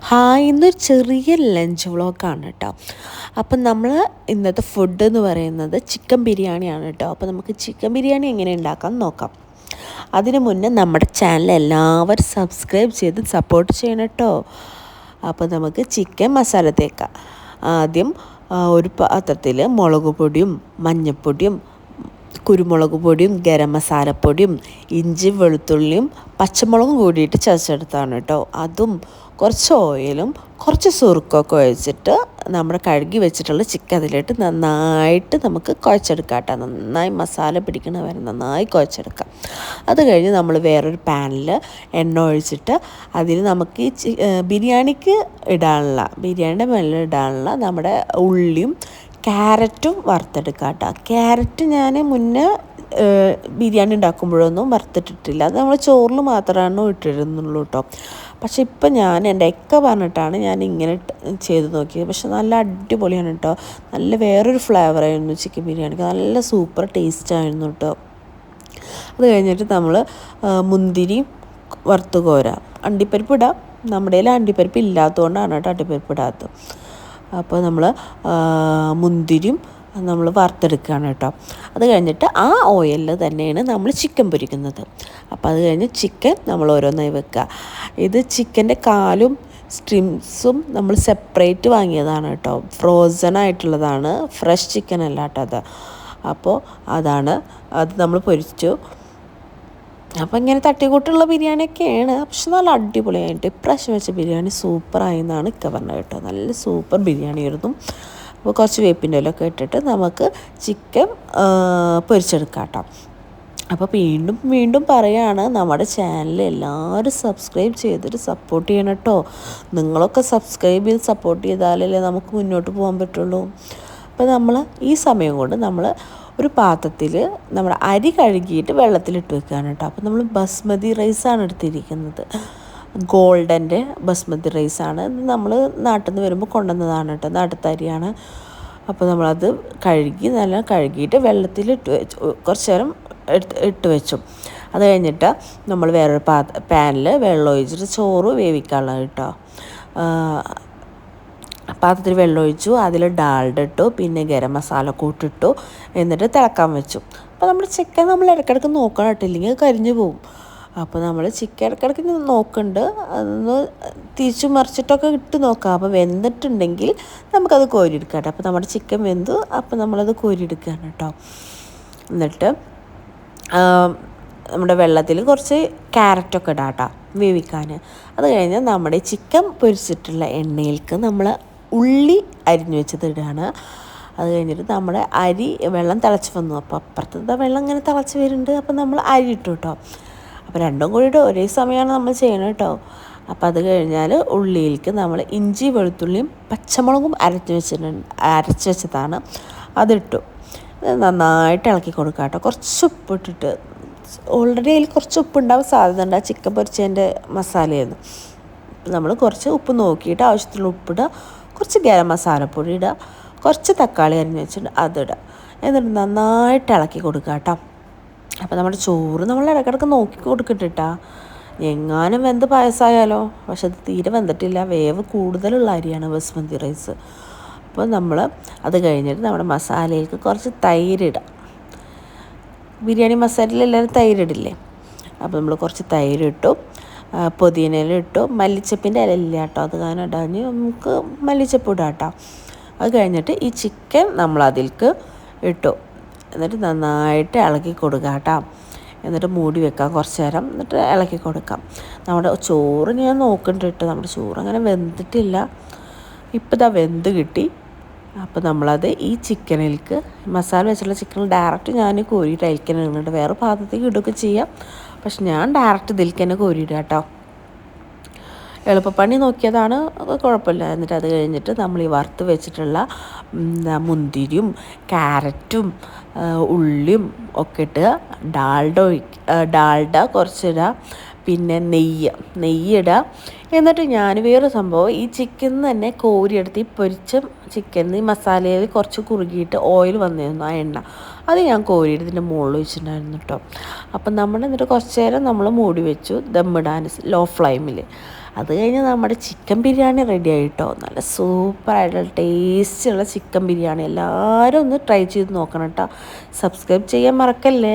Hi, ഇന്നൊരു ചെറിയ lunch വ്ളോഗാണ് കേട്ടോ. അപ്പം നമ്മൾ ഇന്നത്തെ ഫുഡ് എന്ന് പറയുന്നത് ചിക്കൻ ബിരിയാണിയാണ് കേട്ടോ. അപ്പോൾ നമുക്ക് ചിക്കൻ ബിരിയാണി എങ്ങനെ ഉണ്ടാക്കാം നോക്കാം. അതിന് മുന്നേ നമ്മുടെ ചാനൽ എല്ലാവരും സബ്സ്ക്രൈബ് ചെയ്ത് സപ്പോർട്ട് ചെയ്യണം കേട്ടോ. അപ്പോൾ നമുക്ക് ചിക്കൻ മസാല തേക്കാം. ആദ്യം ഒരു പാത്രത്തിൽ മുളക് പൊടിയും മഞ്ഞൾപ്പൊടിയും കുരുമുളക് പൊടിയും ഗരം മസാലപ്പൊടിയും ഇഞ്ചി വെളുത്തുള്ളിയും പച്ചമുളകും കൂടിയിട്ട് ചതച്ചെടുത്താണ് കേട്ടോ. അതും കുറച്ച് ഓയിലും കുറച്ച് സുറുക്കൊക്കെ ഒഴിച്ചിട്ട് നമ്മുടെ കഴുകി വെച്ചിട്ടുള്ള ചിക്കൻ അതിലിട്ട് നന്നായിട്ട് നമുക്ക് കുഴച്ചെടുക്കാം കേട്ടോ. നന്നായി മസാല പിടിക്കണ വരെ നന്നായി കുഴച്ചെടുക്കാം. അത് കഴിഞ്ഞ് നമ്മൾ വേറൊരു പാനിൽ എണ്ണ ഒഴിച്ചിട്ട് അതിൽ നമുക്ക് ഈ ബിരിയാണിക്ക് ബിരിയാണിയുടെ മേലെ ഇടാനുള്ള നമ്മുടെ ഉള്ളിയും ക്യാരറ്റും വറുത്തെടുക്കാം കേട്ടോ. ക്യാരറ്റ് ഞാൻ മുന്നേ ബിരിയാണി ഉണ്ടാക്കുമ്പോഴൊന്നും വറുത്തിട്ടിട്ടില്ല. അത് നമ്മൾ ചോറിൽ മാത്രമാണ് ഇട്ടിരുന്നുള്ളൂ കേട്ടോ. പക്ഷെ ഇപ്പം ഞാൻ എൻ്റെ ഒക്കെ പറഞ്ഞിട്ടാണ് ഞാൻ ഇങ്ങനെ ചെയ്ത് നോക്കിയത്. പക്ഷെ നല്ല അടിപൊളിയാണ് കേട്ടോ. നല്ല വേറൊരു ഫ്ലേവറായിരുന്നു ചിക്കൻ ബിരിയാണിക്ക്. നല്ല സൂപ്പർ ടേസ്റ്റായിരുന്നു കേട്ടോ. അത് കഴിഞ്ഞിട്ട് നമ്മൾ മുന്തിരി വറുത്ത് കോരാം. അണ്ടിപ്പരിപ്പ് ഇടാം. നമ്മുടെ കയ്യിൽ അണ്ടിപ്പരിപ്പ് ഇല്ലാത്തതുകൊണ്ടാണ് കേട്ടോ അണ്ടിപ്പരിപ്പ് ഇടാത്തത്. അപ്പോൾ നമ്മൾ മുന്തിരിയും നമ്മൾ വറുത്തെടുക്കുകയാണ് കേട്ടോ. അത് കഴിഞ്ഞിട്ട് ആ ഓയിലിൽ തന്നെയാണ് നമ്മൾ ചിക്കൻ പൊരിക്കുന്നത്. അപ്പോൾ അത് കഴിഞ്ഞ് ചിക്കൻ നമ്മൾ ഓരോന്നായി വെക്കുക. ഇത് ചിക്കൻ്റെ കാലും സ്ട്രിംസും നമ്മൾ സെപ്പറേറ്റ് വാങ്ങിയതാണ് കേട്ടോ. ഫ്രോസൺ ആയിട്ടുള്ളതാണ്, ഫ്രഷ് ചിക്കൻ അല്ല കേട്ടോ അത്. അപ്പോൾ അത് നമ്മൾ പൊരിച്ചു. അപ്പോൾ ഇങ്ങനെ തട്ടിക്കൂട്ടുള്ള ബിരിയാണിയൊക്കെയാണ്, പക്ഷെ നല്ല അടിപൊളിയായിട്ട് ഇപ്രാവശ്യം വെച്ച ബിരിയാണി സൂപ്പറായി എന്നാണ് ഇക്ക പറഞ്ഞത് കേട്ടോ. നല്ല സൂപ്പർ ബിരിയാണി ആയിരുന്നു. അപ്പോൾ കുറച്ച് വേപ്പിൻ്റെ ഇലയൊക്കെ ഇട്ടിട്ട് നമുക്ക് ചിക്കൻ പൊരിച്ചെടുക്കാം കേട്ടോ. അപ്പോൾ വീണ്ടും പറയുകയാണ്, നമ്മുടെ ചാനൽ എല്ലാവരും സബ്സ്ക്രൈബ് ചെയ്തിട്ട് സപ്പോർട്ട് ചെയ്യണം കേട്ടോ. നിങ്ങളൊക്കെ സബ്സ്ക്രൈബ് ചെയ്ത് സപ്പോർട്ട് ചെയ്താലല്ലേ നമുക്ക് മുന്നോട്ട് പോകാൻ പറ്റുള്ളൂ. അപ്പോൾ നമ്മൾ ഈ സമയം കൊണ്ട് നമ്മൾ ഒരു പാത്രത്തിൽ നമ്മുടെ അരി കഴുകിയിട്ട് വെള്ളത്തിലിട്ട് വെക്കുകയാണ് കേട്ടോ. അപ്പോൾ നമ്മൾ ബസ്മതി റൈസാണ് എടുത്തിരിക്കുന്നത്. ഗോൾഡൻ്റെ ബസ്മതി റൈസാണ്. ഇത് നമ്മൾ നാട്ടിൽ നിന്ന് വരുമ്പോൾ കൊണ്ടുവന്നതാണ് കേട്ടോ. നാട്ടിലത്തെ അരിയാണ്. അപ്പോൾ നമ്മളത് നല്ല കഴുകിയിട്ട് വെള്ളത്തിലിട്ട് വെച്ചു. കുറച്ച് നേരം ഇട്ട് വെച്ചു. അത് കഴിഞ്ഞിട്ട് നമ്മൾ വേറൊരു പാനിൽ വെള്ളം ഒഴിച്ചിട്ട് ചോറ് വേവിക്കാനുള്ളത് കേട്ടോ. പാത്രത്തിൽ വെള്ളം ഒഴിച്ചു. അതിൽ ഡാൽഡ ഇട്ടു, പിന്നെ ഗരം മസാല കൂട്ടിട്ടു, എന്നിട്ട് തിളക്കാൻ വെച്ചു. അപ്പോൾ നമ്മൾ ചിക്കൻ നമ്മൾ ഇടയ്ക്കിടയ്ക്ക് നോക്കണം കേട്ടോ, ഇല്ലെങ്കിൽ കരിഞ്ഞു പോകും. അപ്പോൾ നമ്മൾ ചിക്കൻ ഇടയ്ക്കിടയ്ക്ക് നോക്കുന്നുണ്ട്. അതൊന്ന് തിരിച്ചു മറിച്ചിട്ടൊക്കെ ഇട്ട് നോക്കാം. അപ്പോൾ വെന്തിട്ടുണ്ടെങ്കിൽ നമുക്കത് കോരിയെടുക്കാം കേട്ടോ. അപ്പോൾ നമ്മുടെ ചിക്കൻ വെന്തു. അപ്പോൾ നമ്മളത് കോരിയെടുക്കുകയാണ് കേട്ടോ. എന്നിട്ട് നമ്മുടെ വെള്ളത്തിൽ കുറച്ച് ക്യാരറ്റൊക്കെ ഇടാം കേട്ടോ വേവിക്കാൻ. അത് കഴിഞ്ഞ് നമ്മുടെ ചിക്കൻ പൊരിച്ചിട്ടുള്ള എണ്ണയിലേക്ക് നമ്മൾ ഉള്ളി അരിഞ്ഞു വെച്ചത് ഇടുകയാണ്. അത് കഴിഞ്ഞിട്ട് നമ്മുടെ അരി വെള്ളം തിളച്ച് വന്നു. അപ്പോൾ അപ്പുറത്തെ വെള്ളം ഇങ്ങനെ തിളച്ച് വരുന്നുണ്ട്. അപ്പോൾ നമ്മൾ അരി ഇട്ടു കേട്ടോ. അപ്പോൾ രണ്ടും കൂടിയിട്ട് ഒരേ സമയമാണ് നമ്മൾ ചെയ്യണം കേട്ടോ. അപ്പോൾ അത് കഴിഞ്ഞാൽ ഉള്ളിയിലേക്ക് നമ്മൾ ഇഞ്ചി വെളുത്തുള്ളിയും പച്ചമുളകും അരച്ച് വെച്ചതാണ്, അതിട്ടു. നന്നായിട്ട് ഇളക്കി കൊടുക്കുക കേട്ടോ. കുറച്ച് ഉപ്പിട്ടിട്ട്, ഓൾറെഡി അതിൽ കുറച്ച് ഉപ്പുണ്ടാവാൻ സാധ്യത ഉണ്ട്, ആ ചിക്കൻ പൊരിച്ചതിൻ്റെ മസാലയായിരുന്നു. നമ്മൾ കുറച്ച് ഉപ്പ് നോക്കിയിട്ട് ആവശ്യത്തിനുള്ള ഉപ്പിടുക, കുറച്ച് ഗരം മസാലപ്പൊടി ഇടുക, കുറച്ച് തക്കാളി അരിഞ്ഞ് വെച്ചിട്ട് അതിടുക. എന്നിട്ട് നന്നായിട്ട് ഇളക്കി കൊടുക്കുക കേട്ടോ. അപ്പോൾ നമ്മുടെ ചോറ് നമ്മൾ ഇടയ്ക്കിടയ്ക്ക് നോക്കി കൊടുക്കട്ടിട്ടാ. എങ്ങാനും വെന്ത് പായസമായാലോ. പക്ഷെ അത് തീരെ വെന്തിട്ടില്ല, വേവ് കൂടുതലുള്ള അരിയാണ് ബസ്മതി റൈസ്. അപ്പോൾ നമ്മൾ അത് കഴിഞ്ഞിട്ട് നമ്മുടെ മസാലയിലേക്ക് കുറച്ച് തൈരിടാം. ബിരിയാണി മസാലയിൽ എല്ലാവരും തൈരിടില്ലേ. അപ്പോൾ നമ്മൾ കുറച്ച് തൈരിട്ടു, പുതിന ഇല ഇട്ടു, മല്ലിച്ചപ്പിൻ്റെ ഇല ഇല്ല കേട്ടോ, അത് കാരണം ഇടാഞ്ഞ് നമുക്ക് മല്ലിച്ചപ്പ് ഇടാം കേട്ടോ. അത് കഴിഞ്ഞിട്ട് ഈ ചിക്കൻ നമ്മൾ അതിലേക്ക് ഇട്ടു. എന്നിട്ട് നന്നായിട്ട് ഇളക്കി കൊടുക്കുക കേട്ടോ. എന്നിട്ട് മൂടി വെക്കാം കുറച്ച് നേരം. എന്നിട്ട് ഇളക്കി കൊടുക്കാം. നമ്മുടെ ചോറ് ഞാൻ നോക്കണ്ട കേട്ടോ, നമ്മുടെ ചോറ് അങ്ങനെ വെന്തിട്ടില്ല. ഇപ്പോൾ ഇതാ വെന്ത് കിട്ടി. അപ്പോൾ നമ്മളത് ഈ ചിക്കനിലേക്ക്, മസാല വെച്ചുള്ള ചിക്കനിൽ ഡയറക്റ്റ് ഞാൻ കോരിയിട്ട് അതിലേക്ക് തന്നെ ഇടുന്നുണ്ട്. വേറെ പാത്രത്തേക്ക് ഇടുകയൊക്കെ ചെയ്യാം, പക്ഷെ ഞാൻ ഡയറക്റ്റ് ഇതിലേക്ക് തന്നെ കോരിയിടുക കേട്ടോ. എളുപ്പപ്പണി നോക്കിയതാണ്, കുഴപ്പമില്ല. എന്നിട്ട് അത് കഴിഞ്ഞിട്ട് നമ്മൾ ഈ വറുത്ത് വെച്ചിട്ടുള്ള മുന്തിരിയും ക്യാരറ്റും ഉള്ളിയും ഒക്കെ ഇട്ട് ഡാൽഡ കുറച്ചിടുക, പിന്നെ നെയ്യിടുക. എന്നിട്ട് ഞാൻ വേറൊരു സംഭവം, ഈ ചിക്കൻ തന്നെ കോരിയെടുത്ത് ഈ പൊരിച്ച ചിക്കൻ ഈ മസാലയിൽ കുറച്ച് കുറുകിയിട്ട് ഓയിൽ വന്നിരുന്നു, ആ എണ്ണ അത് ഞാൻ കോരിയെടുത്തിൻ്റെ മുകളിൽ വെച്ചിട്ടുണ്ടായിരുന്നു കേട്ടോ. അപ്പം എന്നിട്ട് കുറച്ച് നേരം നമ്മൾ മൂടി വെച്ചു ദമ്മിടാൻ ലോ ഫ്ലെയിമിൽ. അത് കഴിഞ്ഞ് നമ്മുടെ ചിക്കൻ ബിരിയാണി റെഡി ആയിട്ടോ. നല്ല സൂപ്പറായിട്ടുള്ള ടേസ്റ്റുള്ള ചിക്കൻ ബിരിയാണി. എല്ലാവരും ഒന്ന് ട്രൈ ചെയ്ത് നോക്കണം കേട്ടോ. സബ്സ്ക്രൈബ് ചെയ്യാൻ മറക്കല്ലേ.